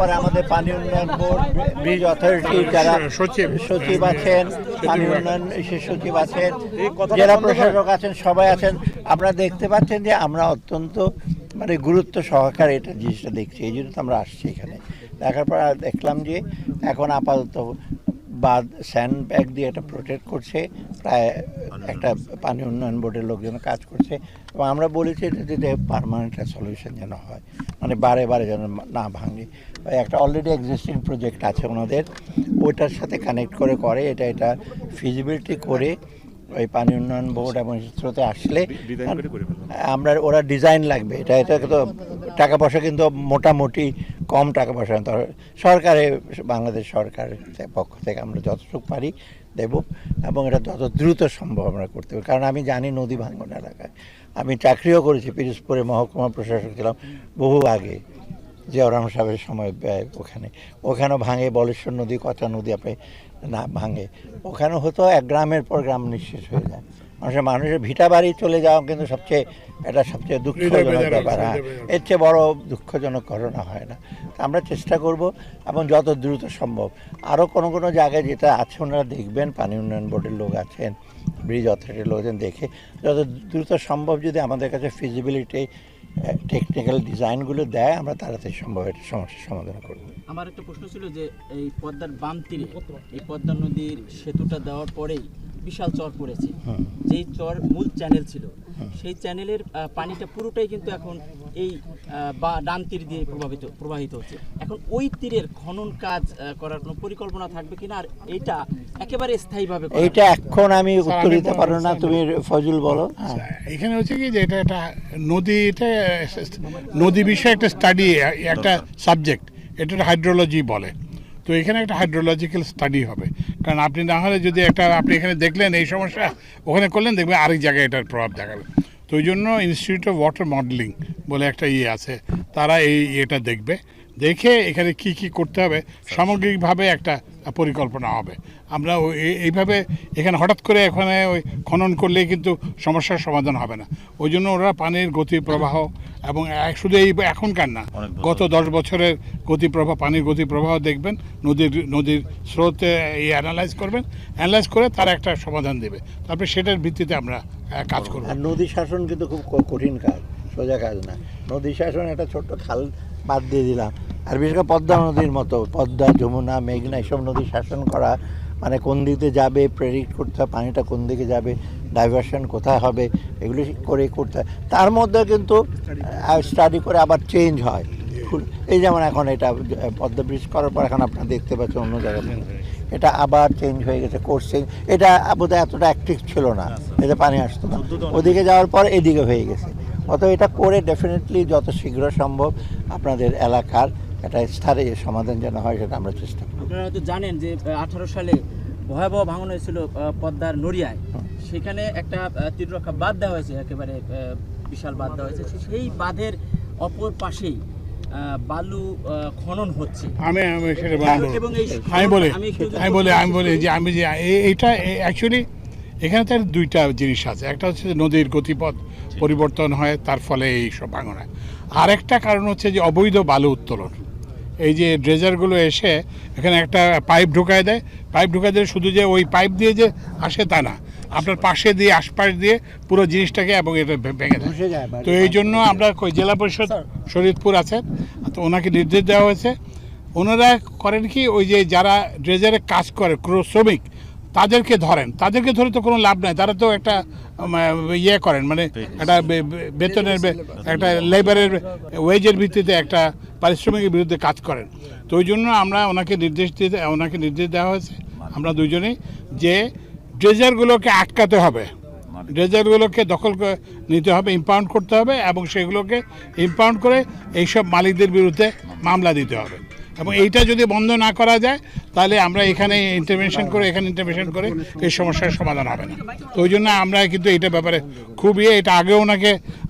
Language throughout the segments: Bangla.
পরে আমাদের পানি উন্নয়ন বোর্ড, ব্রিজ অথরিটি যারা সচিব আছেন, পানি উন্নয়ন সচিব আছেন, জেলা প্রশাসক আছেন, সবাই আছেন। আপনারা দেখতে পাচ্ছেন যে আমরা অত্যন্ত গুরুত্ব সহকারে এটা জিনিসটা দেখছি। এই জন্য তো আমরা আসছি এখানে। দেখার পর দেখলাম যে এখন আপাতত বাদ স্যান্ড ব্যাগ দিয়ে এটা প্রোটেক্ট করছে, প্রায় একটা পানি উন্নয়ন বোর্ডের লোকজন কাজ করছে। এবং আমরা বলেছি এটা যদি পার্মানেন্ট সলিউশন যেন হয়, বারে বারে যেন না ভাঙে। একটা অলরেডি এক্সিস্টিং প্রজেক্ট আছে ওনাদের, ওইটার সাথে কানেক্ট করে এটা ফিজিবিলিটি করে ওই পানি উন্নয়ন বোর্ড এবং স্রোতে আসলে আমরা ওরা ডিজাইন লাগবে। এটা তো টাকা পয়সা কিন্তু মোটামুটি কম টাকা পয়সা সরকারে, বাংলাদেশ সরকারের পক্ষ থেকে আমরা যতটুকু পারি দেব এবং এটা যত দ্রুত সম্ভব আমরা করতে পারি। কারণ আমি জানি নদী ভাঙ্গন এলাকায়, আমি চাকরিও করেছি, পিরোজপুরে মহকুমা প্রশাসক ছিলাম বহু আগে, জিয়াউর রহমান সাহেবের সময় ওখানেও ভাঙে, বলেশ্বর নদী, কচা নদী আপনি না ভাঙে, ওখানেও হতো এক গ্রামের পর গ্রাম নিঃশেষ হয়ে যায়, মানুষের ভিটা বাড়ি চলে যাওয়া কিন্তু সবচেয়ে দুঃখজনক ব্যাপার। এর চেয়ে বড় দুঃখজনক ঘটনা হয় না। আমরা চেষ্টা করব এবং যত দ্রুত সম্ভব আরও কোনো জায়গায় যেটা আছে ওনারা দেখবেন, পানি উন্নয়ন বোর্ডের লোক আছেন, ব্রিজ অথরিটির লোকজন দেখে যত দ্রুত সম্ভব যদি আমাদের কাছে ফিজিবিলিটি টেকনিক্যাল ডিজাইনগুলো দেয়, আমরা তাড়াতাড়ি সম্ভব এটা সমস্যার সমাধান করব। আমার একটা প্রশ্ন ছিল যে এই পদ্মার বাম তীরে এই পদ্মা নদীর সেতুটা দেওয়ার পরেই বিশাল চর পড়েছে, যেই চর মূল চ্যানেল ছিল, সেই চ্যানেলের পানিটা পুরোটাই কিন্তু এখন এই ডান তীর দিয়ে প্রবাহিত হচ্ছে। এখন ওই তীরের খনন কাজ করার কোনো পরিকল্পনা থাকবে কিনা, আর এইটা একেবারে স্থায়ীভাবে? এইটা এখন আমি উত্তর দিতে পারবো না, তুমি ফজল বলো। এখানে হচ্ছে কি যে এটা নদী বিষয়ে একটা স্টাডি, একটা সাবজেক্ট, এটা হাইড্রোলজি বলে। তো এখানে একটা হাইড্রোলজিক্যাল স্টাডি হবে, কারণ আপনি না হলে যদি আপনি এখানে দেখলেন এই সমস্যা, ওখানে করলেন দেখবেন আরেক জায়গায় এটার প্রভাব দেখাবে। তো ওই জন্য ইনস্টিটিউট অফ ওয়াটার মডেলিং বলে একটা আছে, তারা এটা দেখে এখানে কি করতে হবে সামগ্রিকভাবে একটা পরিকল্পনা হবে। আমরা এইভাবে এখানে হঠাৎ করে এখানে ওই খনন করলে কিন্তু সমস্যার সমাধান হবে না। ওই জন্য ওরা পানির গতি প্রবাহ এবং শুধু এখনকার না, গত 10 বছরের পানির গতি প্রবাহ দেখবেন, নদীর স্রোতে অ্যানালাইজ করে তারা একটা সমাধান দেবে। তারপরে সেটার ভিত্তিতে আমরা কাজ করব। আর নদী শাসন কিন্তু খুব কঠিন কাজ, সোজা কাজ না। নদী শাসন একটা ছোট্ট খাল বাদ দিয়ে দিলাম, আর বিশেষ করে পদ্মা নদীর মতো, পদ্মা, যমুনা, মেঘনা, এসব নদী শাসন করা কোন দিকে যাবে প্রেডিক্ট করতে হয়, পানিটা কোন দিকে যাবে, ডাইভারশন কোথায় হবে, এগুলি করতে হয়। তার মধ্যে কিন্তু স্টাডি করে আবার চেঞ্জ হয়। এই যেমন এখন এটা পদ্মা ব্রিজ করার পর এখন আপনারা দেখতে পাচ্ছেন অন্য জায়গাতে এটা আবার চেঞ্জ হয়ে গেছে, কোর্স চেঞ্জ। এটা বোধহয় এতটা অ্যাক্টিভ ছিল না, এতে পানি আসতো না, ওদিকে যাওয়ার পর এদিকে হয়ে গেছে। অতএব এটা করে ডেফিনেটলি যত শীঘ্র সম্ভব আপনাদের এলাকার একটা স্থায়ী সমাধান যেন হয়, সেটা আমরা চেষ্টা করি। আপনারা হয়তো জানেন যে 18 সালে ভয়াবহ ভাঙন হয়েছিল পদ্মার নড়িয়ায়, সেখানে একটা তীররক্ষা বাঁধ দেওয়া হয়েছে, একেবারে বিশাল বাঁধ দেওয়া হয়েছে। সেই বাঁধের অপর পাশেই বালু খনন হচ্ছে। আমি বলি যে এইটা অ্যাকচুয়ালি এখানে তার দুইটা জিনিস আছে। একটা হচ্ছে যে নদীর গতিপথ পরিবর্তন হয়, তার ফলে এই সব ভাঙন হয়। আর একটা কারণ হচ্ছে যে অবৈধ বালু উত্তোলন। এই যে ড্রেজারগুলো এসে এখানে একটা পাইপ ঢুকায় দেয়, শুধু যে ওই পাইপ দিয়ে যে আসে তা না, আপনার পাশে দিয়ে আশপাশ দিয়ে পুরো জিনিসটাকে এবং এটা ভেঙে দেয়। তো এই জন্য আমরা জেলা পরিষদ শরীয়তপুর আছেন, তো ওনাকে নির্দেশ দেওয়া হয়েছে, ওনারা করেন কি ওই যে যারা ড্রেজারে কাজ করে শ্রমিক, তাদেরকে ধরে তো কোনো লাভ নাই, তারা তো একটা করেন, একটা বেতনের, একটা লেবারের ওয়েজের ভিত্তিতে একটা পারিশ্রমিকের বিরুদ্ধে কাজ করেন। তো ওই জন্য আমরা ওনাকে নির্দেশ দেওয়া হয়েছে, আমরা দুজনেই, যে ড্রেজারগুলোকে আটকাতে হবে, ড্রেজারগুলোকে দখল নিতে হবে, ইম্পাউন্ড করতে হবে, এবং সেগুলোকে ইম্পাউন্ড করে এইসব মালিকদের বিরুদ্ধে মামলা দিতে হবে। এবং এইটা যদি বন্ধ না করা যায়, তাহলে আমরা এখানে ইন্টারভেনশন করে এই সমস্যার সমাধান হবে না। তো ওই জন্য আমরা কিন্তু এইটা ব্যাপারে খুব এটা আগেও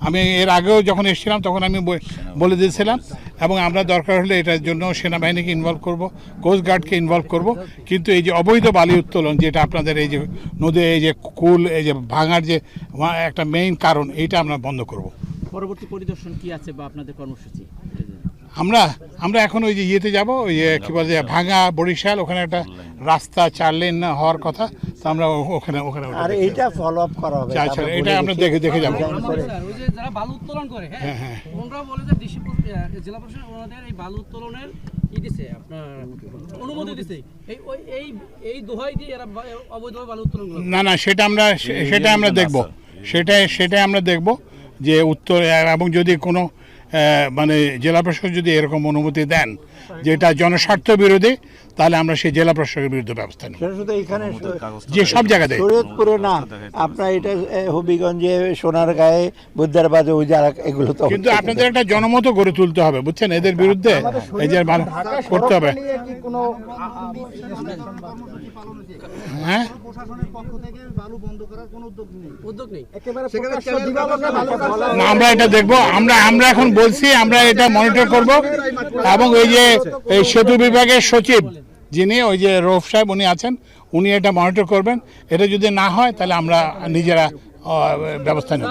আমি এর আগেও যখন এসেছিলাম তখন আমি বলে দিয়েছিলাম, এবং আমরা দরকার হলে এটার জন্য সেনাবাহিনীকে ইনভলভ করব, কোস্টগার্ডকে ইনভলভ করব। কিন্তু এই যে অবৈধ বালি উত্তোলন, যেটা আপনাদের এই যে নদী, এই যে এই যে ভাঙার যে একটা মেইন কারণ, এইটা আমরা বন্ধ করব। পরবর্তী পরিদর্শন কি আছে বা আপনাদের কর্মসূচি? আমরা এখন ওই যে ইয়েতে যাবো, ওই কি বলে যে ভাঙা বরিশাল, ওখানে একটা রাস্তা 4 লেন হওয়ার কথা, তো আমরা ওখানে ওটা আর দেখতে এইটা ফলো আপ করা হবে, আচ্ছা, তারপর এটা আমরা দেখে যাবো। স্যার, ওই যে যারা বালু উত্তোলন করে, হ্যাঁ, ওনারা বলে যে জেলা প্রশাসন ওনাদের এই বালু উত্তোলনের দিছে, আপনার অনুমতি দিছে, এই দোহাই দিয়ে এরা অবৈধভাবে বালু উত্তোলন করে। না সেটা আমরা দেখব, সেটাই আমরা দেখব যে উত্তর, এবং যদি কোনো মানে জেলা প্রশাসক যদি এরকম অনুমতি দেন যেটা জনস্বার্থ বিরোধী, তাহলে আমরা সেই জেলা প্রশাসকের বিরুদ্ধে ব্যবস্থা নেব। সেটা শুধু এখানে যে সব জায়গাতে, শরীয়তপুরে না, আপনার এটা হবিগঞ্জে, সোনারগাঁয়ে, বুদ্ধারবাদে, ওই যারা এগুলো তো কিন্তু আপনাদের একটা জনমত গড়ে তুলতে হবে, বুঝছেন, এদের বিরুদ্ধে এই যে ভালো করতে হবে। হ্যাঁ, উদ্যোগ নেই। না আমরা এটা দেখব, আমরা এখন বলছি আমরা এটা মনিটর করব, এবং ওই যে এই সেতু বিভাগের সচিব যিনি, ওই যে রৌফ সাহেব উনি আছেন, উনি এটা মনিটর করবেন। এটা যদি না হয় তাহলে আমরা নিজেরা ব্যবস্থা নেব।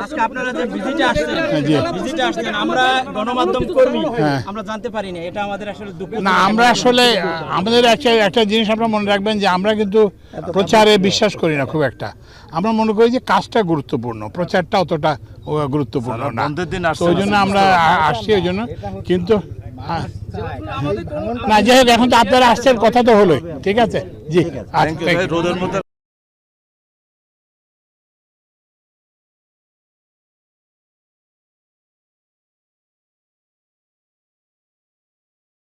আজকে আপনারা যে ভিজিটে আসছেন, আমরা গণমাধ্যম কর্মী, আমরা জানতে পারিনি, এটা আমাদের আসলে দুঃখ। না আমরা আসলে আমাদের একটা জিনিস আপনারা মনে রাখবেন যে আমরা কিন্তু প্রচারে বিশ্বাস করি না খুব একটা। আমরা মনে করি যে কাজটা গুরুত্বপূর্ণ, প্রচারটা অতটা গুরুত্বপূর্ণ না, তো ওই জন্য আমরা আসছি ওই জন্য। কিন্তু না, যাই হোক, এখন তো আপনারা আসছেন, কথা তো হলোই, ঠিক আছে জি। রোদের মধ্যে